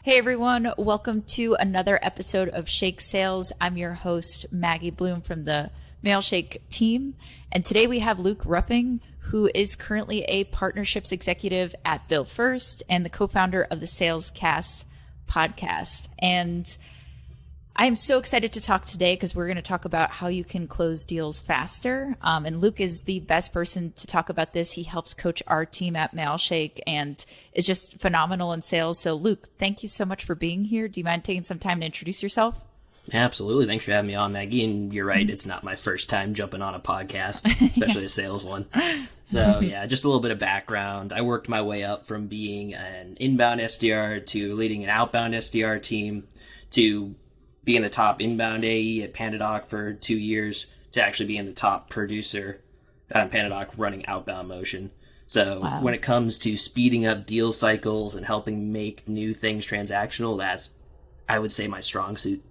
Hey everyone, welcome to another episode of Shake Sales. I'm your host, Maggie Blume from the Mailshake team. And today we have Luke Ruffing, who is currently a partnerships executive at Builtfirst and the co-founder of the SalesCast podcast. And I'm so excited to talk today because we're going to talk about how you can close deals faster. And Luke is the best person to talk about this. He helps coach our team at Mailshake and is just phenomenal in sales. So Luke, thank you so much for being here. Do you mind taking some time to introduce yourself? Absolutely. Thanks for having me on, Maggie. And you're right, it's not my first time jumping on a podcast, especially a sales one. So yeah, just a little bit of background. I worked my way up from being an inbound SDR to leading an outbound SDR team to being the top inbound AE at Pandadoc for 2 years to actually being the top producer at Pandadoc running outbound motion. So When it comes to speeding up deal cycles and helping make new things transactional, that's, I would say, my strong suit.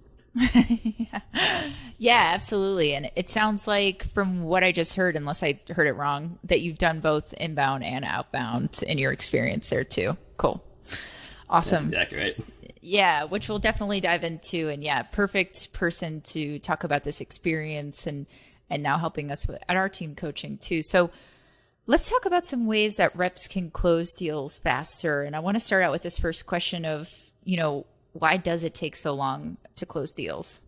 Yeah, absolutely. And it sounds like from what I just heard, unless I heard it wrong, that you've done both inbound and outbound in your experience there too. Cool. Awesome. That's exactly right. Yeah, which we'll definitely dive into. And yeah, perfect person to talk about this experience and now helping us at our team coaching too. So let's talk about some ways that reps can close deals faster. And I want to start out with this first question of, why does it take so long to close deals?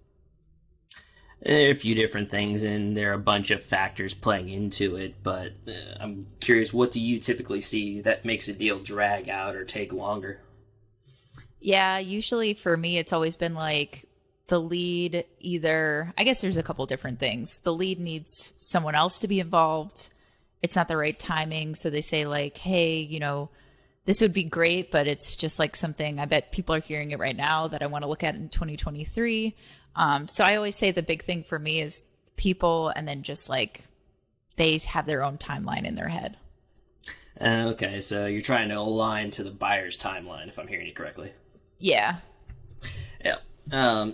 There are a few different things, and there are a bunch of factors playing into it, but I'm curious, what do you typically see that makes a deal drag out or take longer? Yeah, usually for me, it's always been like the lead either, I guess there's a couple different things. The lead needs someone else to be involved. It's not the right timing. So they say like, hey, this would be great, but it's just like something, I bet people are hearing it right now that I want to look at in 2023. So I always say the big thing for me is people, and then just like they have their own timeline in their head. Okay, so you're trying to align to the buyer's timeline, if I'm hearing you correctly. Yeah. Yeah.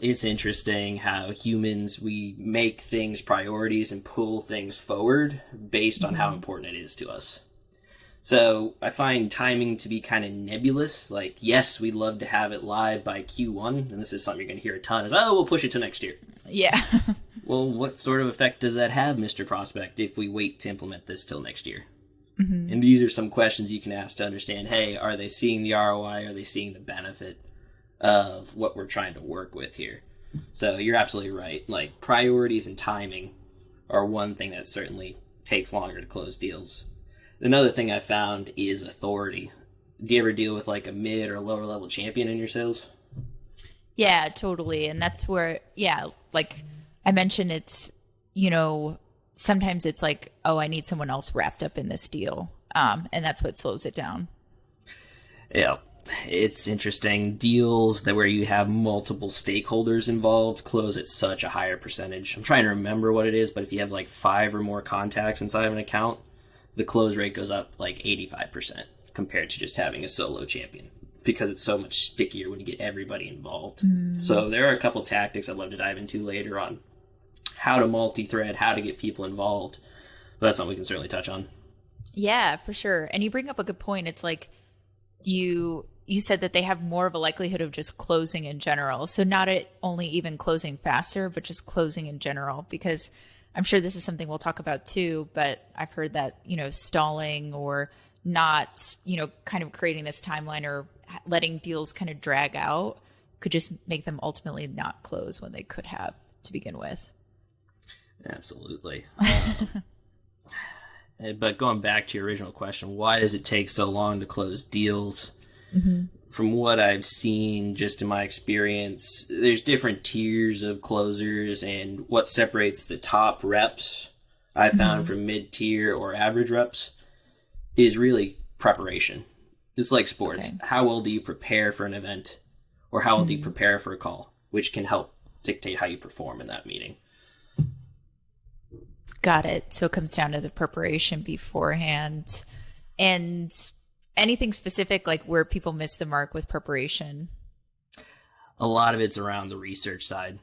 It's interesting how humans, we make things priorities and pull things forward based on how important it is to us. So I find timing to be kind of nebulous. Like, yes, we'd love to have it live by Q1, and this is something you're going to hear a ton, is, we'll push it to next year. Yeah. Well, what sort of effect does that have, Mr. Prospect, if we wait to implement this till next year? Mm-hmm. And these are some questions you can ask to understand, hey, are they seeing the ROI? Are they seeing the benefit of what we're trying to work with here? So you're absolutely right. Like, priorities and timing are one thing that certainly takes longer to close deals. Another thing I found is authority. Do you ever deal with like a mid or lower level champion in your sales? Yeah, totally. And that's where, like I mentioned, it's, sometimes it's like, oh, I need someone else wrapped up in this deal. And that's what slows it down. Yeah. It's interesting. Deals where you have multiple stakeholders involved close at such a higher percentage. I'm trying to remember what it is, but if you have like 5 or more contacts inside of an account, the close rate goes up like 85% compared to just having a solo champion, because it's so much stickier when you get everybody involved. So there are a couple tactics I'd love to dive into later on how to multi-thread, how to get people involved. But that's something we can certainly touch on. Yeah, for sure. And you bring up a good point. It's like you said that they have more of a likelihood of just closing in general. So not only even closing faster, but just closing in general, because I'm sure this is something we'll talk about too, but I've heard that, stalling or not, kind of creating this timeline or letting deals kind of drag out could just make them ultimately not close when they could have to begin with. Absolutely. But going back to your original question, why does it take so long to close deals? Mm-hmm. From what I've seen, just in my experience, there's different tiers of closers, and what separates the top reps I found from mid-tier or average reps is really preparation. It's like sports. Okay. How well do you prepare for an event, or how well do you prepare for a call, which can help dictate how you perform in that meeting. Got it. So it comes down to the preparation beforehand. And anything specific, like where people miss the mark with preparation? A lot of it's around the research side.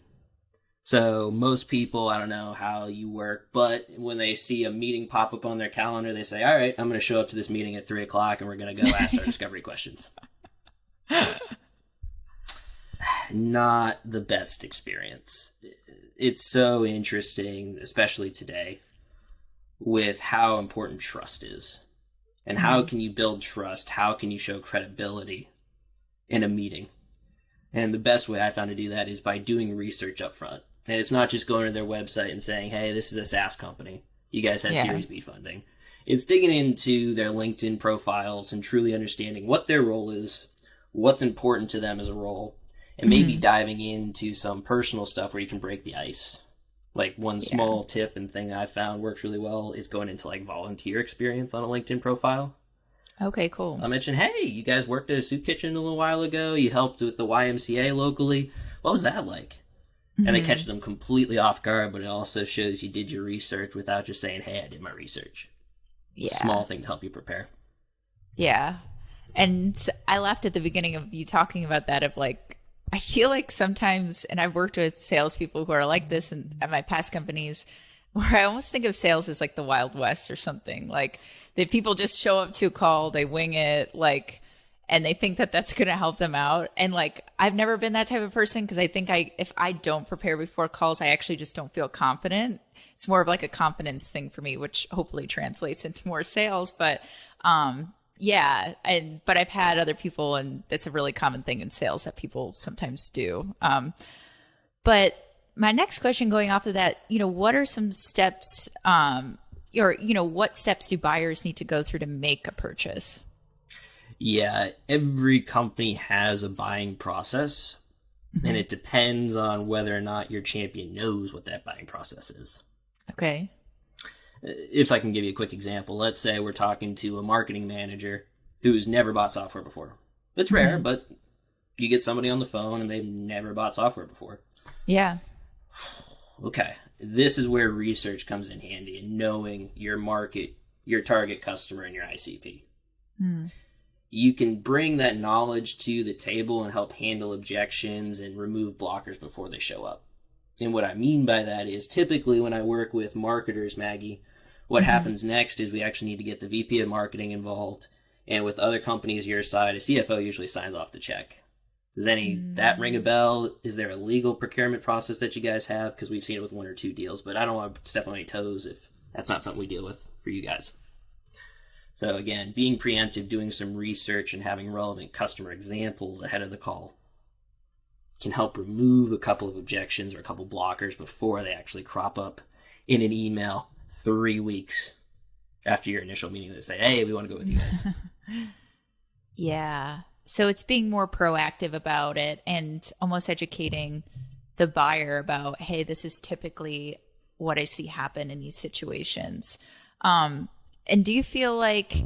So most people, I don't know how you work, but when they see a meeting pop up on their calendar, they say, all right, I'm going to show up to this meeting at 3:00 and we're going to go ask our discovery questions. Not the best experience. It's so interesting, especially today, with how important trust is. And how can you build trust? How can you show credibility in a meeting? And the best way I found to do that is by doing research up front. And it's not just going to their website and saying, hey, this is a SaaS company. You guys have Series B funding. It's digging into their LinkedIn profiles and truly understanding what their role is, what's important to them as a role, and maybe diving into some personal stuff where you can break the ice. Like one small tip and thing I found works really well is going into like volunteer experience on a LinkedIn profile. Okay, cool. I mentioned, hey, you guys worked at a soup kitchen a little while ago. You helped with the YMCA locally. What was that like? And it catches them completely off guard, but it also shows you did your research without just saying, hey, I did my research. Yeah. Small thing to help you prepare. Yeah. And I laughed at the beginning of you talking about that of like, I feel like sometimes, and I've worked with salespeople who are like this at my past companies, where I almost think of sales as like the Wild West or something. Like that people just show up to a call, they wing it, like, and they think that that's going to help them out. And like, I've never been that type of person because I think if I don't prepare before calls, I actually just don't feel confident. It's more of like a confidence thing for me, which hopefully translates into more sales. But, yeah. But I've had other people, and that's a really common thing in sales that people sometimes do. But my next question going off of that, what are some steps, what steps do buyers need to go through to make a purchase? Yeah, every company has a buying process, and it depends on whether or not your champion knows what that buying process is. Okay. If I can give you a quick example, let's say we're talking to a marketing manager who's never bought software before. It's rare, but you get somebody on the phone and they've never bought software before. Yeah. Okay. This is where research comes in handy and knowing your market, your target customer, and your ICP. You can bring that knowledge to the table and help handle objections and remove blockers before they show up. And what I mean by that is typically when I work with marketers, Maggie, what happens next is we actually need to get the VP of marketing involved. And with other companies your side, a CFO usually signs off the check. Does that ring a bell? Is there a legal procurement process that you guys have? Because we've seen it with one or two deals, but I don't want to step on any toes if that's not something we deal with for you guys. So again, being preemptive, doing some research, and having relevant customer examples ahead of the call can help remove a couple of objections or a couple blockers before they actually crop up in an email 3 weeks after your initial meeting. They say, hey, we want to go with you guys. Yeah. So it's being more proactive about it and almost educating the buyer about, hey, this is typically what I see happen in these situations. And do you feel like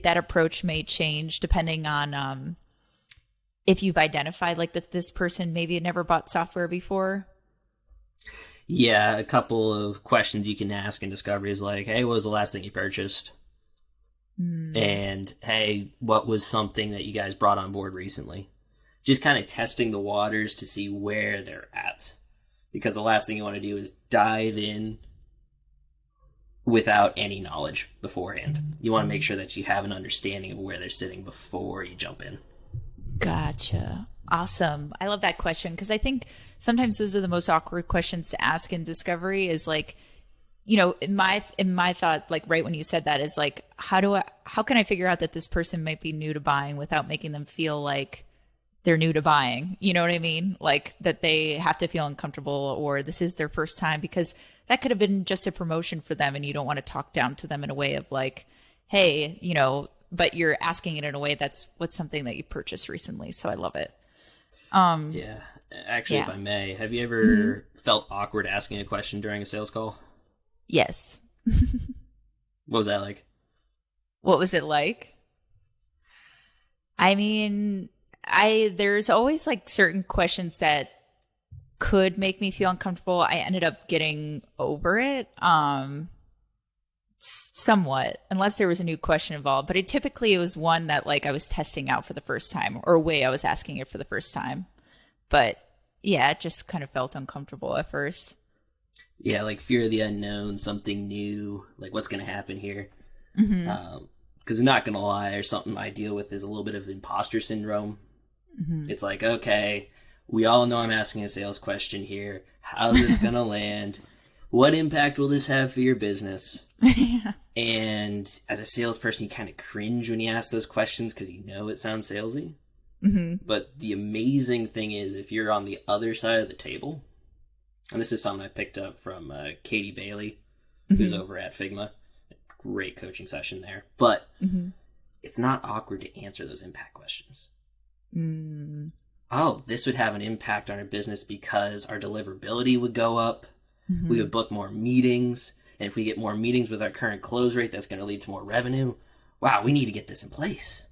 that approach may change depending on if you've identified like that this person maybe had never bought software before? Yeah, a couple of questions you can ask in discovery is like, hey, what was the last thing you purchased? And hey, what was something that you guys brought on board recently? Just kind of testing the waters to see where they're at. Because the last thing you want to do is dive in without any knowledge beforehand. You want to make sure that you have an understanding of where they're sitting before you jump in. Gotcha. Awesome. I love that question because I think sometimes those are the most awkward questions to ask in discovery is like, in my thought, like right when you said that is like, how can I figure out that this person might be new to buying without making them feel like they're new to buying? You know what I mean? Like that they have to feel uncomfortable or this is their first time, because that could have been just a promotion for them and you don't want to talk down to them in a way of like, hey, but you're asking it in a way that's what's something that you purchased recently. So I love it. Yeah. Actually, if I may, have you ever felt awkward asking a question during a sales call? Yes. What was that like? What was it like? I mean, there's always like certain questions that could make me feel uncomfortable. I ended up getting over it, somewhat, unless there was a new question involved. But it was one that like I was testing out for the first time or a way I was asking it for the first time. But yeah, it just kind of felt uncomfortable at first. Yeah, like fear of the unknown, something new, like what's going to happen here. Because not going to lie, or something I deal with is a little bit of imposter syndrome. It's like, okay, we all know I'm asking a sales question here. How's this going to land? What impact will this have for your business? Yeah. And as a salesperson, you kind of cringe when you ask those questions because you know it sounds salesy. But the amazing thing is, if you're on the other side of the table, and this is something I picked up from Katie Bailey, who's over at Figma. Great coaching session there. But it's not awkward to answer those impact questions. Oh, this would have an impact on our business because our deliverability would go up. We would book more meetings. And if we get more meetings with our current close rate, that's going to lead to more revenue. Wow, we need to get this in place.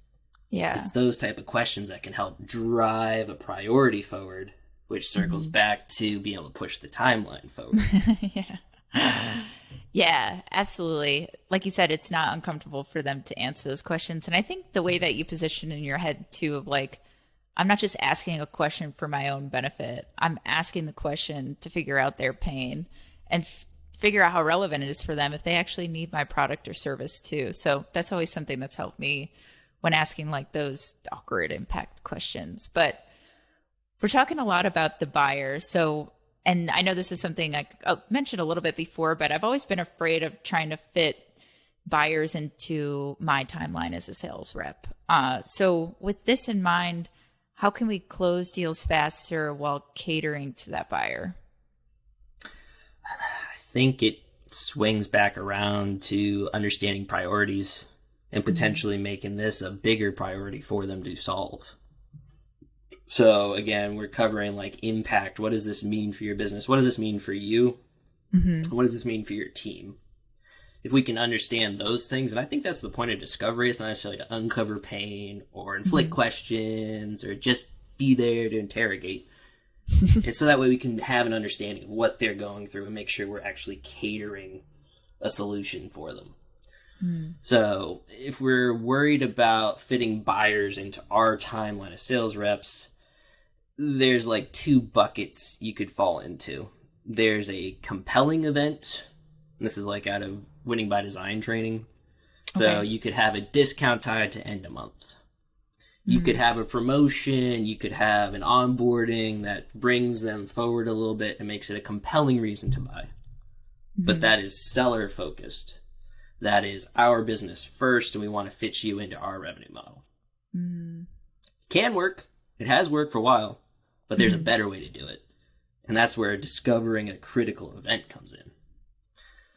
Yeah. It's those type of questions that can help drive a priority forward, which circles back to being able to push the timeline forward. Yeah. Yeah, absolutely. Like you said, it's not uncomfortable for them to answer those questions. And I think the way that you position in your head too of like, I'm not just asking a question for my own benefit. I'm asking the question to figure out their pain and figure out how relevant it is for them if they actually need my product or service too. So that's always something that's helped me when asking like those awkward impact questions. But we're talking a lot about the buyer. So, and I know this is something I mentioned a little bit before, but I've always been afraid of trying to fit buyers into my timeline as a sales rep. So with this in mind, how can we close deals faster while catering to that buyer? I think it swings back around to understanding priorities and potentially making this a bigger priority for them to solve. So again, we're covering like impact. What does this mean for your business? What does this mean for you? What does this mean for your team? If we can understand those things, and I think that's the point of discovery, it's not necessarily to uncover pain or inflict questions or just be there to interrogate. And so that way we can have an understanding of what they're going through and make sure we're actually catering a solution for them. So if we're worried about fitting buyers into our timeline of sales reps, there's like two buckets you could fall into. There's a compelling event. This is like out of Winning by Design training. So you could have a discount tied to end of month. You could have a promotion. You could have an onboarding that brings them forward a little bit and makes it a compelling reason to buy. But that is seller focused. That is our business first, and we want to fit you into our revenue model. Can work. It has worked for a while, but there's a better way to do it. And that's where discovering a critical event comes in.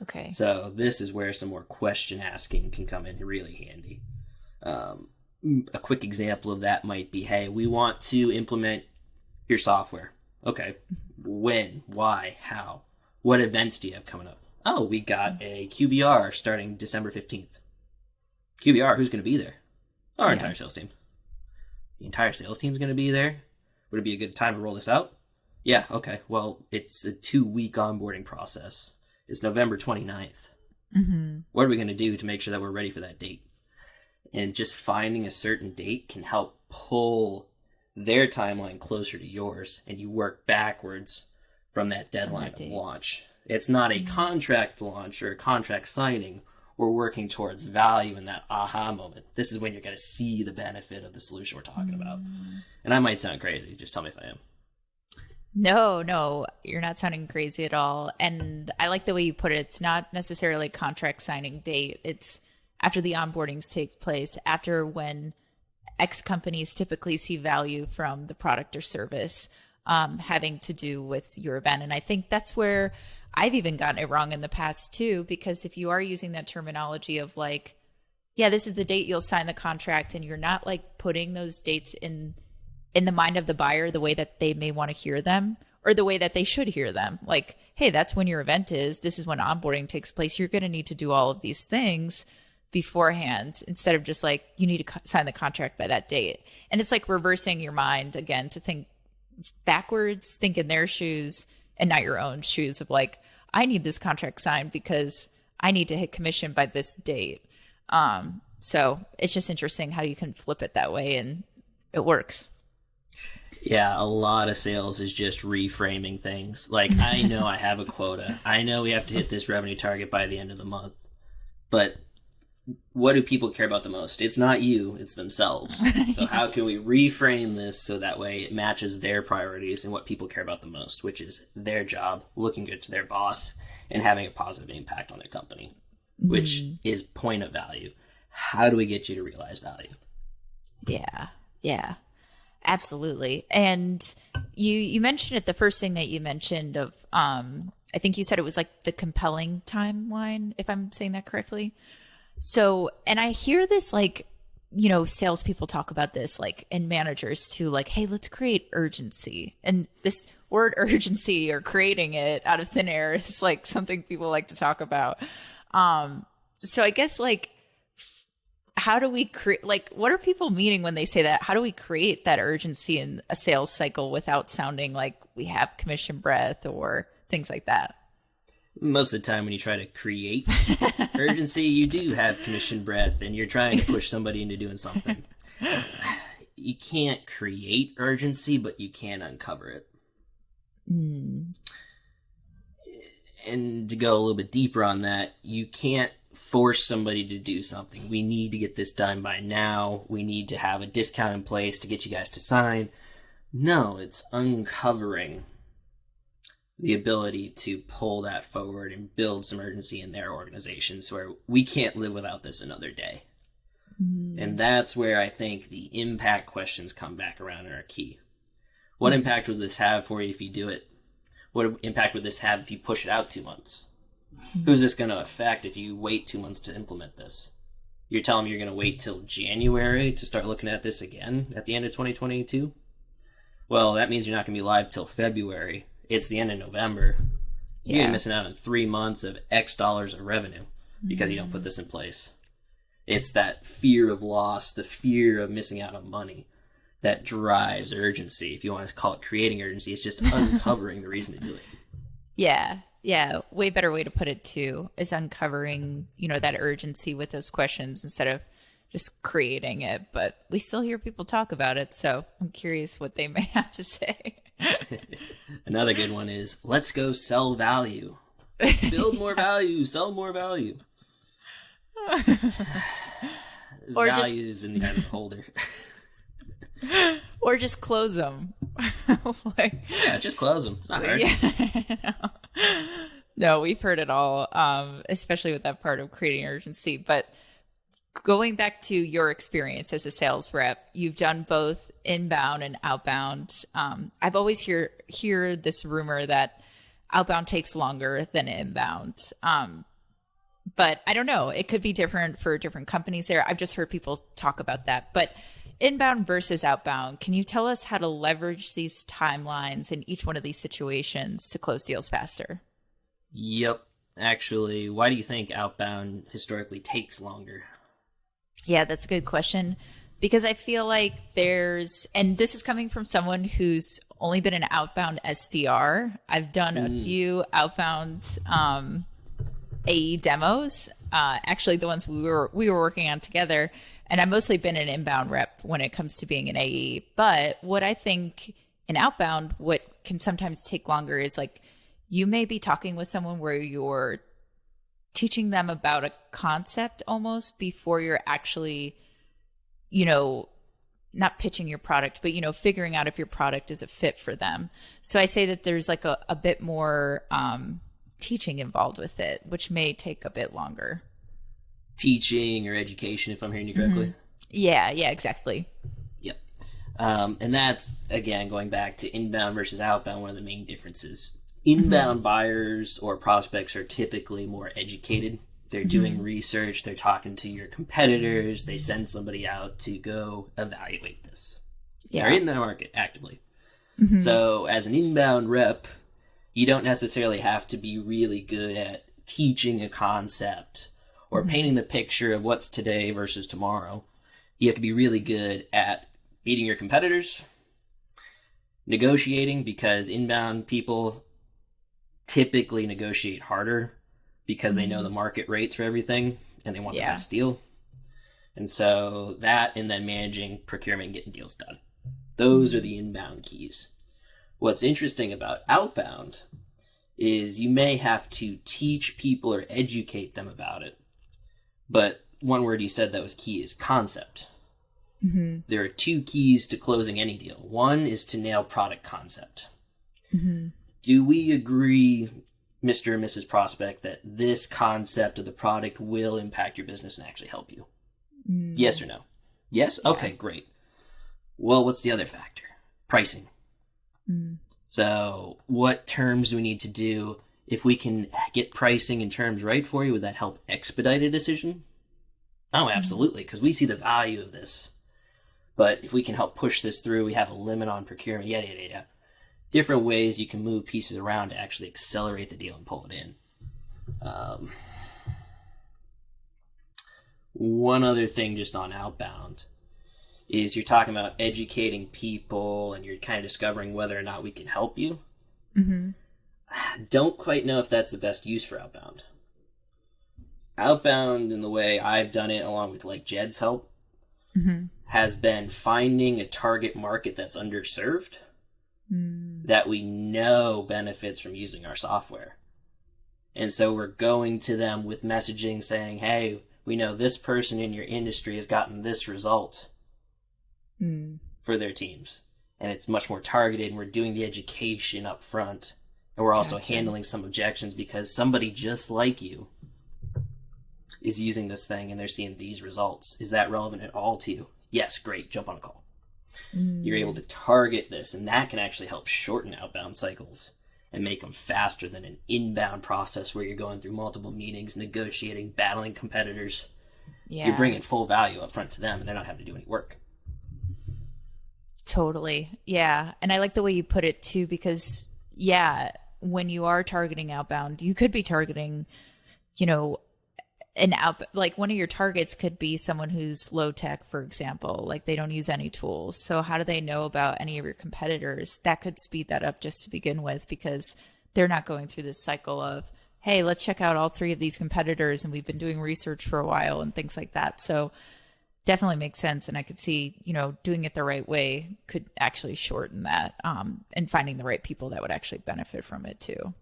Okay. So this is where some more question asking can come in really handy. A quick example of that might be, hey, we want to implement your software. Okay. When? Why? How? What events do you have coming up? Oh, we got a QBR starting December 15th. QBR, who's going to be there? Our entire sales team. The entire sales team's going to be there? Would it be a good time to roll this out? Yeah, okay. Well, it's a 2-week onboarding process. It's November 29th. What are we going to do to make sure that we're ready for that date? And just finding a certain date can help pull their timeline closer to yours, and you work backwards from that deadline of launch. It's not a contract launch or a contract signing. We're working towards value in that aha moment. This is when you're going to see the benefit of the solution we're talking about. And I might sound crazy. Just tell me if I am. No, you're not sounding crazy at all. And I like the way you put it. It's not necessarily a contract signing date. It's after the onboardings take place, after when X companies typically see value from the product or service having to do with your event. And I think that's where I've even gotten it wrong in the past too, because if you are using that terminology of like, yeah, this is the date you'll sign the contract, and you're not like putting those dates in the mind of the buyer the way that they may want to hear them or the way that they should hear them. Like, hey, that's when your event is. This is when onboarding takes place. You're going to need to do all of these things beforehand instead of just like, you need to sign the contract by that date. And it's like reversing your mind again to think backwards, think in their shoes and not your own shoes of like, I need this contract signed because I need to hit commission by this date. So it's just interesting how you can flip it that way and it works. Yeah, a lot of sales is just reframing things. Like, I know I have a quota. I know we have to hit this revenue target by the end of the month. But what do people care about the most? It's not you, it's themselves. So how can we reframe this so that way it matches their priorities and what people care about the most, which is their job, looking good to their boss, and having a positive impact on their company, which is point of value. How do we get you to realize value? Yeah, absolutely. And you mentioned it, the first thing that you mentioned of, I think you said it was like the compelling timeline, if I'm saying that correctly. So, and I hear this, like, salespeople talk about this, like, and managers too, like, hey, let's create urgency. And this word urgency, or creating it out of thin air, is like something people like to talk about. So I guess, like, how do we create, like, what are people meaning when they say that? How do we create that urgency in a sales cycle without sounding like we have commission breath or things like that? Most of the time when you try to create urgency, you do have commission breath and you're trying to push somebody into doing something. You can't create urgency, but you can uncover it. And to go a little bit deeper on that, you can't force somebody to do something. We need to get this done by now. We need to have a discount in place to get you guys to sign. No, it's uncovering the ability to pull that forward and build some urgency in their organizations where we can't live without this another day. And that's where I think the impact questions come back around and are key. What impact would this have for you if you do it? What impact would this have if you push it out 2 months? Who's this going to affect if you wait 2 months to implement this? You're telling me you're going to wait till January to start looking at this again at the end of 2022? Well, that means you're not going to be live till February. It's the end of November. You're missing out on 3 months of X dollars of revenue because you don't put this in place. It's that fear of loss, the fear of missing out on money that drives urgency. If you want to call it creating urgency, it's just uncovering the reason to do it. Yeah. Way better way to put it too is uncovering, that urgency with those questions instead of just creating it. But we still hear people talk about it, so I'm curious what they may have to say. Another good one is, let's go sell value. Build more value, sell more value. Or Values in the eye of the holder. Or just close them. Just close them. It's not hard. No, we've heard it all, especially with that part of creating urgency. But going back to your experience as a sales rep, you've done both inbound and outbound. I've always hear this rumor that outbound takes longer than inbound. But I don't know. It could be different for different companies there. I've just heard people talk about that. But inbound versus outbound, can you tell us how to leverage these timelines in each one of these situations to close deals faster? Yep. Actually, why do you think outbound historically takes longer? Yeah, that's a good question. Because I feel like and this is coming from someone who's only been an outbound SDR. I've done a few outbound AE demos, actually the ones we were working on together. And I've mostly been an inbound rep when it comes to being an AE. But what I think in outbound, what can sometimes take longer is, like, you may be talking with someone where you're teaching them about a concept almost before you're actually, not pitching your product, but, figuring out if your product is a fit for them. So I say that there's like a bit more teaching involved with it, which may take a bit longer. Teaching or education, if I'm hearing you correctly. Yeah, exactly. Yep. And that's, again, going back to inbound versus outbound, one of the main differences. Inbound buyers or prospects are typically more educated. They're doing research. They're talking to your competitors. They send somebody out to go evaluate this. Yeah. They're in the market actively. So as an inbound rep, you don't necessarily have to be really good at teaching a concept or painting the picture of what's today versus tomorrow. You have to be really good at beating your competitors, negotiating, because inbound people typically negotiate harder because they know the market rates for everything and they want the best deal. And so that, and then managing procurement and getting deals done. Those are the inbound keys. What's interesting about outbound is you may have to teach people or educate them about it. But one word you said that was key is concept. Mm-hmm. There are two keys to closing any deal. One is to nail product concept. Mm-hmm. Do we agree, Mr. and Mrs. Prospect, that this concept of the product will impact your business and actually help you? Mm. Yes or no? Yes? Yeah. Okay, great. Well, what's the other factor? Pricing. Mm. So what terms do we need to do? If we can get pricing and terms right for you, would that help expedite a decision? Oh, absolutely, because we see the value of this. But if we can help push this through, we have a limit on procurement, yada, yada, yada. Different ways you can move pieces around to actually accelerate the deal and pull it in. One other thing just on outbound is you're talking about educating people and you're kind of discovering whether or not we can help you. Mm-hmm. Don't quite know if that's the best use for outbound. Outbound, in the way I've done it, along with like Jed's help, mm-hmm. has been finding a target market that's underserved that we know benefits from using our software. And so we're going to them with messaging saying, hey, we know this person in your industry has gotten this result for their teams. And it's much more targeted, and we're doing the education up front. And we're also handling some objections because somebody just like you is using this thing and they're seeing these results. Is that relevant at all to you? Yes, great, jump on a call. You're able to target this, and that can actually help shorten outbound cycles and make them faster than an inbound process where you're going through multiple meetings, negotiating, battling competitors. Yeah. You're bringing full value up front to them, and they're not having to do any work. Totally. Yeah. And I like the way you put it too, because when you are targeting outbound, you could be targeting, like one of your targets could be someone who's low tech, for example, like they don't use any tools. So how do they know about any of your competitors? That could speed that up just to begin with, because they're not going through this cycle of, hey, let's check out all three of these competitors. And we've been doing research for a while and things like that. So definitely makes sense. And I could see, doing it the right way could actually shorten that, and finding the right people that would actually benefit from it too.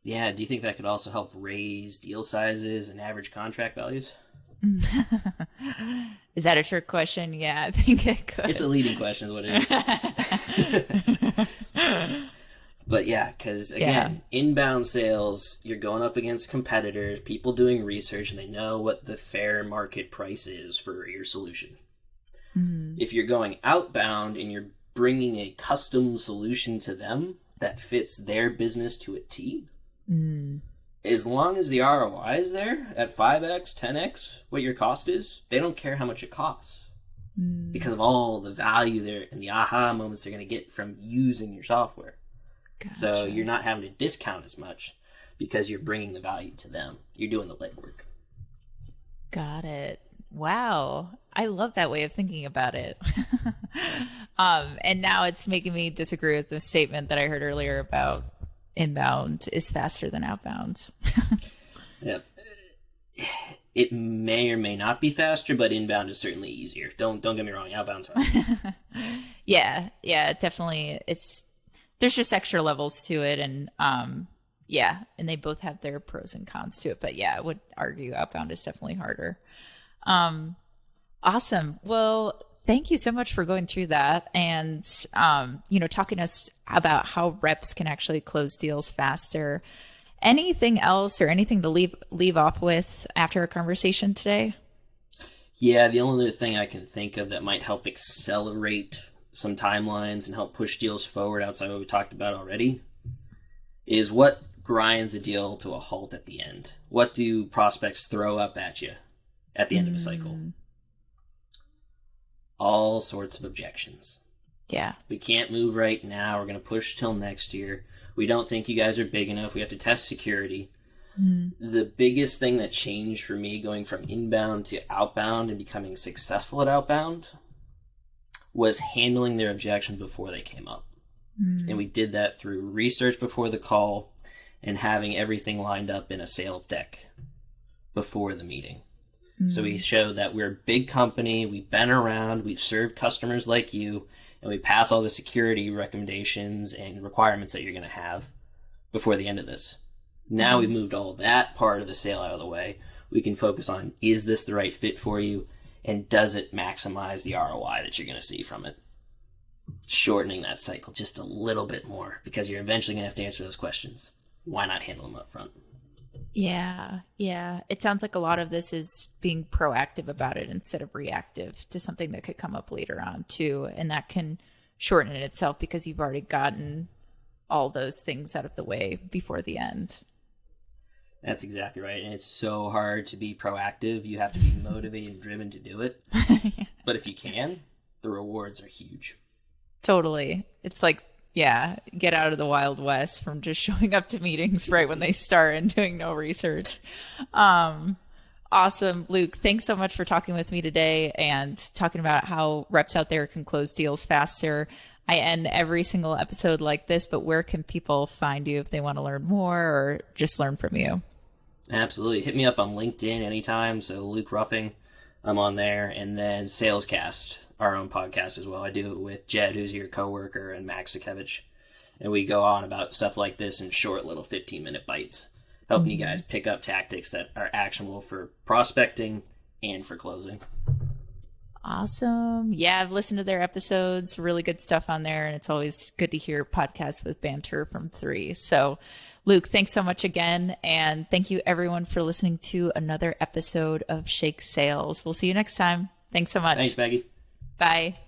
Yeah, do you think that could also help raise deal sizes and average contract values? Is that a trick question? Yeah, I think it could. It's a leading question is what it is. But yeah, because again, inbound sales, you're going up against competitors, people doing research, and they know what the fair market price is for your solution. Mm-hmm. If you're going outbound and you're bringing a custom solution to them that fits their business to a T, as long as the ROI is there at 5x, 10x, what your cost is, they don't care how much it costs because of all the value there and the aha moments they're going to get from using your software. Gotcha. So you're not having to discount as much because you're bringing the value to them. You're doing the legwork. Got it. Wow. I love that way of thinking about it. And now it's making me disagree with the statement that I heard earlier about inbound is faster than outbound. Yeah. It may or may not be faster, but inbound is certainly easier. Don't get me wrong, outbound's hard. Yeah, definitely. There's just extra levels to it, and and they both have their pros and cons to it. But yeah, I would argue outbound is definitely harder. Awesome. Well, thank you so much for going through that and, talking to us about how reps can actually close deals faster. Anything else or anything to leave off with after our conversation today? Yeah, the only other thing I can think of that might help accelerate some timelines and help push deals forward outside of what we talked about already is what grinds a deal to a halt at the end. What do prospects throw up at you at the end of a cycle? All sorts of objections. Yeah. We can't move right now. We're going to push till next year. We don't think you guys are big enough. We have to test security. The biggest thing that changed for me going from inbound to outbound and becoming successful at outbound was handling their objections before they came up. And we did that through research before the call and having everything lined up in a sales deck before the meeting. So we showed that we're a big company, we've been around, we've served customers like you, and we pass all the security recommendations and requirements that you're going to have before the end of this. Now we've moved all that part of the sale out of the way. We can focus on, is this the right fit for you? And does it maximize the ROI that you're going to see from it? Shortening that cycle just a little bit more, because you're eventually going to have to answer those questions. Why not handle them up front? Yeah. It sounds like a lot of this is being proactive about it instead of reactive to something that could come up later on too. And that can shorten it itself because you've already gotten all those things out of the way before the end. That's exactly right. And it's so hard to be proactive. You have to be motivated and driven to do it. Yeah. But if you can, the rewards are huge. Totally. It's like, yeah, get out of the Wild West from just showing up to meetings right when they start and doing no research. Awesome. Luke, thanks so much for talking with me today and talking about how reps out there can close deals faster. I end every single episode like this, but where can people find you if they want to learn more or just learn from you? Absolutely. Hit me up on LinkedIn anytime. So Luke Ruffing, I'm on there. And then SalesCast, our own podcast as well. I do it with Jed, who's your coworker, and Max Sikevich. And we go on about stuff like this in short little 15-minute bites, helping you guys pick up tactics that are actionable for prospecting and for closing. Awesome. Yeah, I've listened to their episodes, really good stuff on there. And it's always good to hear podcasts with banter from three. So Luke, thanks so much again. And thank you everyone for listening to another episode of Shake Sales. We'll see you next time. Thanks so much. Thanks, Maggie. Bye.